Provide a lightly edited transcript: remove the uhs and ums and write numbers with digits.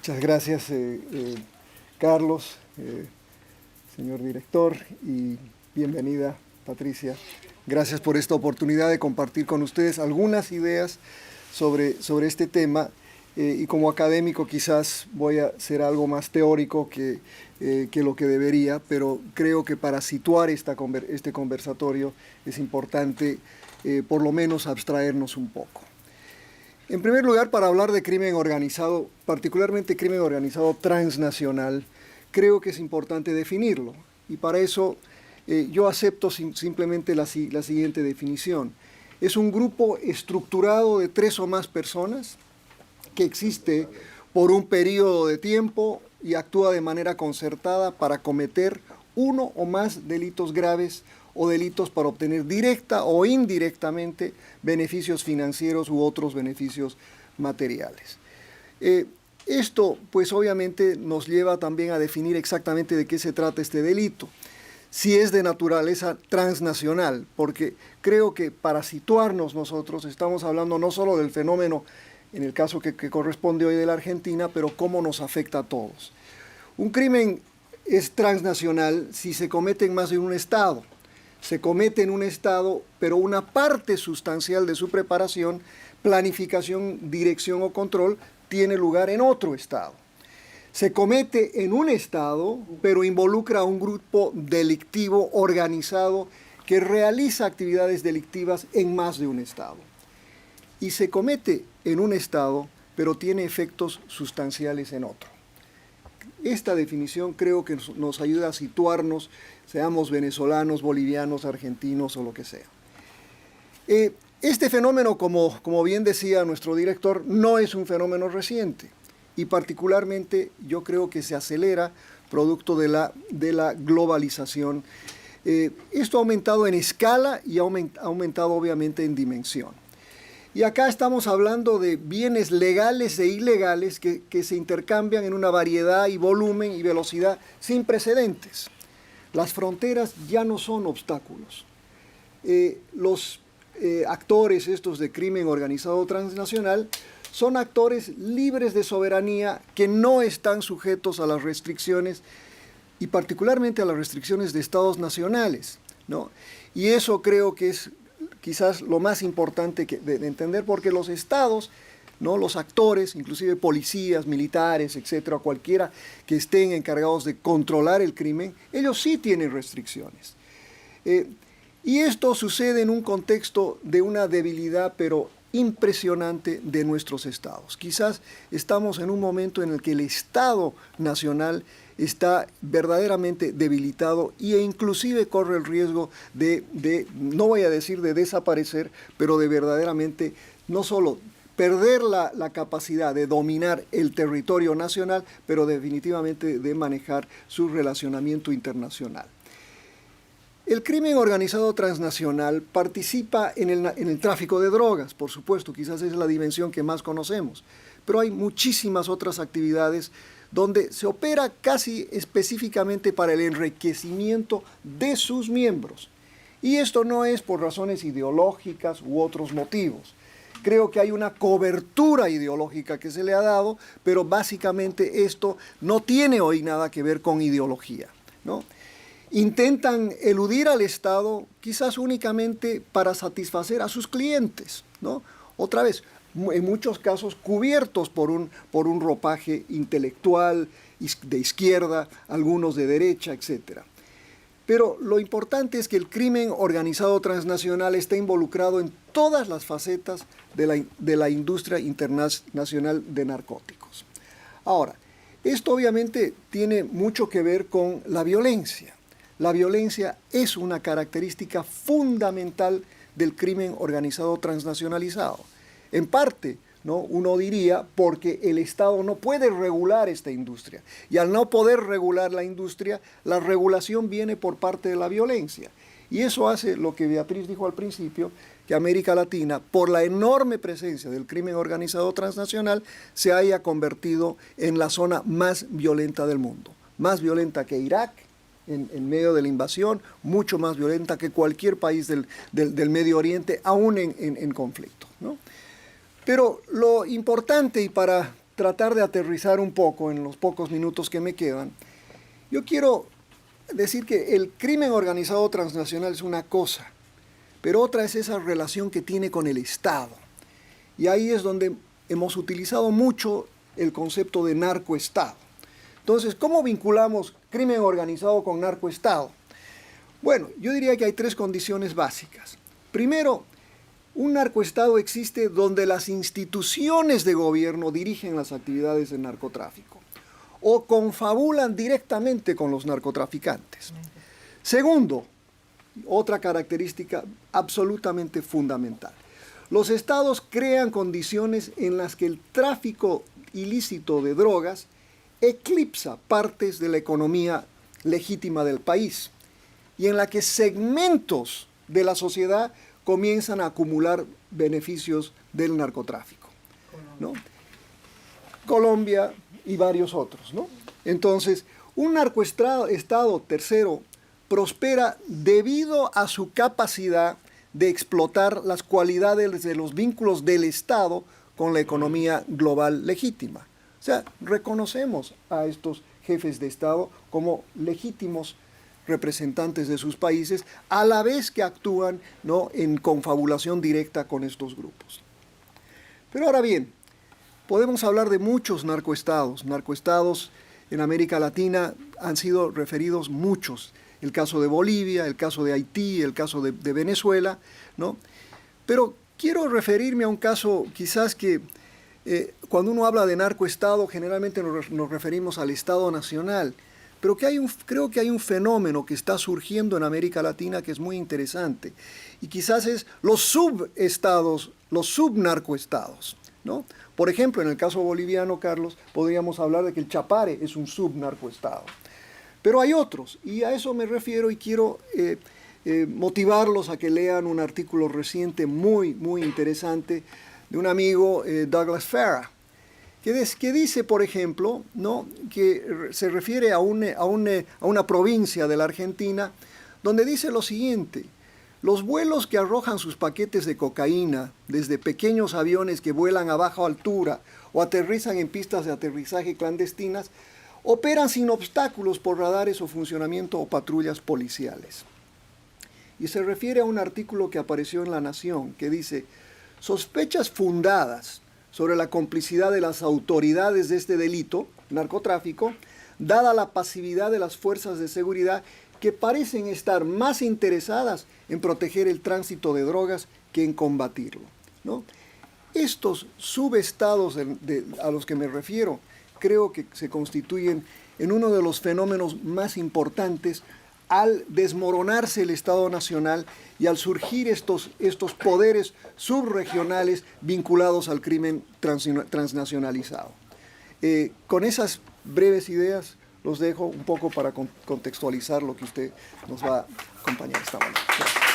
Muchas gracias, Carlos, señor director, y bienvenida, Patricia. Gracias por esta oportunidad de compartir con ustedes algunas ideas sobre este tema. Y como académico quizás voy a ser algo más teórico que lo que debería, pero creo que para situar este conversatorio es importante por lo menos abstraernos un poco. En primer lugar, para hablar de crimen organizado, particularmente crimen organizado transnacional, creo que es importante definirlo. Y para eso yo acepto simplemente la siguiente definición. Es un grupo estructurado de 3 o más personas que existe por un periodo de tiempo y actúa de manera concertada para cometer uno o más delitos graves o delitos para obtener directa o indirectamente beneficios financieros u otros beneficios materiales. Esto, pues obviamente, nos lleva también a definir exactamente de qué se trata este delito. Si es de naturaleza transnacional, porque creo que para situarnos nosotros estamos hablando no solo del fenómeno, en el caso que corresponde hoy de la Argentina, pero cómo nos afecta a todos. Un crimen es transnacional si se comete en más de un estado. Se comete en un estado, pero una parte sustancial de su preparación, planificación, dirección o control tiene lugar en otro estado. Se comete en un estado, pero involucra a un grupo delictivo organizado que realiza actividades delictivas en más de un estado. Y se comete en un estado, pero tiene efectos sustanciales en otro. Esta definición creo que nos ayuda a situarnos, seamos venezolanos, bolivianos, argentinos o lo que sea. Este fenómeno, como bien decía nuestro director, no es un fenómeno reciente y particularmente yo creo que se acelera producto de la globalización. Esto ha aumentado en escala y ha aumentado obviamente en dimensión. Y acá estamos hablando de bienes legales e ilegales que se intercambian en una variedad y volumen y velocidad sin precedentes. Las fronteras ya no son obstáculos. Los actores estos de crimen organizado transnacional son actores libres de soberanía que no están sujetos a las restricciones y particularmente a las restricciones de estados nacionales, ¿no? Y eso creo que es quizás lo más importante de entender, porque los estados, ¿no?, los actores, inclusive policías, militares, etcétera, cualquiera que estén encargados de controlar el crimen, ellos sí tienen restricciones. Y esto sucede en un contexto de una debilidad, pero impresionante, de nuestros estados. Quizás estamos en un momento en el que el Estado nacional está verdaderamente debilitado e inclusive corre el riesgo no voy a decir de desaparecer, pero de verdaderamente no solo perder la capacidad de dominar el territorio nacional, pero definitivamente de manejar su relacionamiento internacional. El crimen organizado transnacional participa en el tráfico de drogas, por supuesto, quizás es la dimensión que más conocemos, pero hay muchísimas otras actividades donde se opera casi específicamente para el enriquecimiento de sus miembros. Y esto no es por razones ideológicas u otros motivos. Creo que hay una cobertura ideológica que se le ha dado, pero básicamente esto no tiene hoy nada que ver con ideología, ¿no? Intentan eludir al Estado quizás únicamente para satisfacer a sus clientes, ¿no? Otra vez, en muchos casos cubiertos por un ropaje intelectual de izquierda, algunos de derecha, etc. Pero lo importante es que el crimen organizado transnacional está involucrado en todas las facetas de la industria internacional de narcóticos. Ahora, esto obviamente tiene mucho que ver con la violencia. La violencia es una característica fundamental del crimen organizado transnacionalizado. En parte, ¿no?, uno diría porque el Estado no puede regular esta industria. Y al no poder regular la industria, la regulación viene por parte de la violencia. Y eso hace lo que Beatriz dijo al principio, que América Latina, por la enorme presencia del crimen organizado transnacional, se haya convertido en la zona más violenta del mundo. Más violenta que Irak, en medio de la invasión, mucho más violenta que cualquier país del Medio Oriente, aún en conflicto, ¿no? Pero lo importante, y para tratar de aterrizar un poco en los pocos minutos que me quedan, yo quiero decir que el crimen organizado transnacional es una cosa, pero otra es esa relación que tiene con el Estado. Y ahí es donde hemos utilizado mucho el concepto de narcoestado. Entonces, ¿cómo vinculamos crimen organizado con narcoestado? Bueno, yo diría que hay tres condiciones básicas. Primero, un narcoestado existe donde las instituciones de gobierno dirigen las actividades de narcotráfico o confabulan directamente con los narcotraficantes. Segundo, otra característica absolutamente fundamental. Los estados crean condiciones en las que el tráfico ilícito de drogas eclipsa partes de la economía legítima del país y en la que segmentos de la sociedad comienzan a acumular beneficios del narcotráfico, ¿no? Colombia y varios otros, ¿no? Entonces, un narcoestado, tercero, prospera debido a su capacidad de explotar las cualidades de los vínculos del Estado con la economía global legítima. O sea, reconocemos a estos jefes de Estado como legítimos representantes de sus países, a la vez que actúan, ¿no?, en confabulación directa con estos grupos. Pero ahora bien, podemos hablar de muchos narcoestados. Narcoestados en América Latina han sido referidos muchos. El caso de Bolivia, el caso de Haití, el caso de Venezuela, ¿no? Pero quiero referirme a un caso quizás que cuando uno habla de narcoestado generalmente nos referimos al Estado Nacional, pero creo que hay un fenómeno que está surgiendo en América Latina que es muy interesante, y quizás es los subestados, los subnarcoestados, ¿no? Por ejemplo, en el caso boliviano, Carlos, podríamos hablar de que el Chapare es un subnarcoestado. Pero hay otros, y a eso me refiero y quiero motivarlos a que lean un artículo reciente muy, muy interesante de un amigo, Douglas Farah, que dice, por ejemplo, ¿no?, que se refiere a una provincia de la Argentina, donde dice lo siguiente: los vuelos que arrojan sus paquetes de cocaína desde pequeños aviones que vuelan a baja altura o aterrizan en pistas de aterrizaje clandestinas, operan sin obstáculos por radares o funcionamiento o patrullas policiales. Y se refiere a un artículo que apareció en La Nación, que dice: sospechas fundadas sobre la complicidad de las autoridades de este delito, narcotráfico, dada la pasividad de las fuerzas de seguridad que parecen estar más interesadas en proteger el tránsito de drogas que en combatirlo, ¿no? Estos subestados a los que me refiero creo que se constituyen en uno de los fenómenos más importantes al desmoronarse el Estado Nacional y al surgir estos poderes subregionales vinculados al crimen transnacionalizado. Con esas breves ideas los dejo un poco para contextualizar lo que usted nos va a acompañar esta mañana. Gracias.